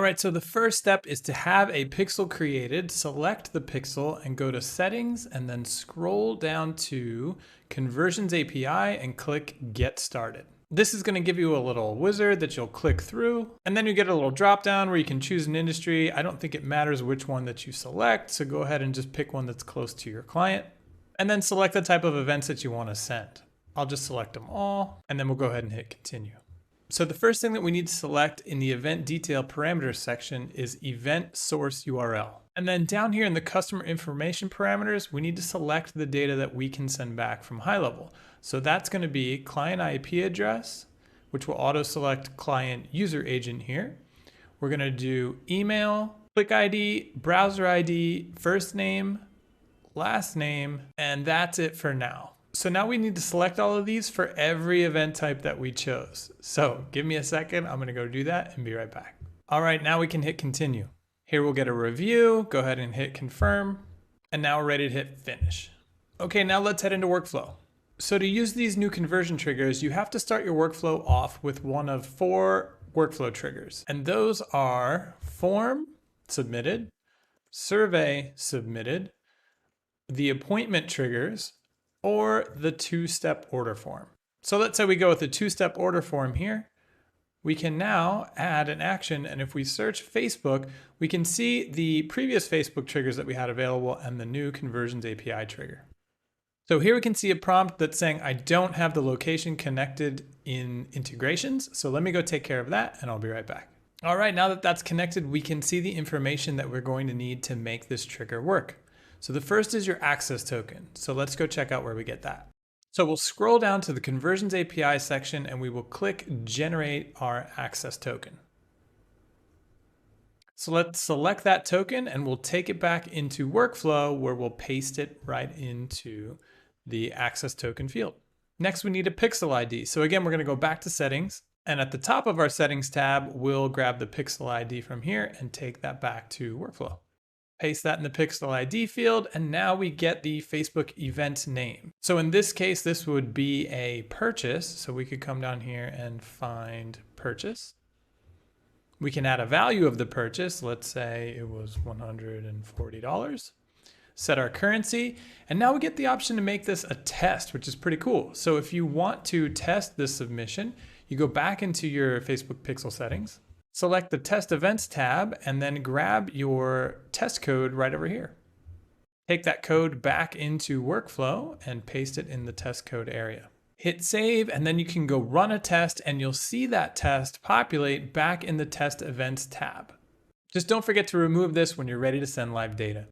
right, so the first step is to have a pixel created. Select the pixel and go to Settings and then scroll down to Conversions API and click Get Started. This is going to give you a little wizard that you'll click through, and then you get a little drop down where you can choose an industry. I don't think it matters which one that you select, so go ahead and just pick one that's close to your client, and then select the type of events that you want to send. I'll just select them all, and then we'll go ahead and hit Continue. So the first thing that we need to select in the event detail parameters section is event source URL. And then down here in the customer information parameters, we need to select the data that we can send back from high level. So that's going to be client IP address, which will auto select client user agent here. We're going to do email, click ID, browser ID, first name, last name, and that's it for now. So now we need to select all of these for every event type that we chose. So give me a second, I'm gonna go do that and be right back. All right, now we can hit continue. Here we'll get a review, go ahead and hit confirm, and now we're ready to hit finish. Okay, now let's head into workflow. So to use these new conversion triggers, you have to start your workflow off with one of 4 workflow triggers. And those are form submitted, survey submitted, the appointment triggers, or the 2-step order form. So let's say we go with the 2-step order form here. We can now add an action, and if we search Facebook, we can see the previous Facebook triggers that we had available and the new Conversions API trigger. So here we can see a prompt that's saying, I don't have the location connected in integrations. So let me go take care of that and I'll be right back. All right, now that that's connected, we can see the information that we're going to need to make this trigger work. So the first is your access token. So let's go check out where we get that. So we'll scroll down to the Conversions API section and we will click Generate our access token. So let's select that token and we'll take it back into workflow where we'll paste it right into the access token field. Next, we need a pixel ID. So again, we're going to go back to settings, and at the top of our settings tab, we'll grab the pixel ID from here and take that back to workflow. Paste that in the pixel ID field, and now we get the Facebook event name. So in this case, this would be a purchase. So we could come down here and find purchase. We can add a value of the purchase. Let's say it was $140. Set our currency, and now we get the option to make this a test, which is pretty cool. So if you want to test this submission, you go back into your Facebook pixel settings, select the Test Events tab, and then grab your test code right over here. Take that code back into workflow and paste it in the test code area. Hit save, and then you can go run a test, and you'll see that test populate back in the Test Events tab. Just don't forget to remove this when you're ready to send live data.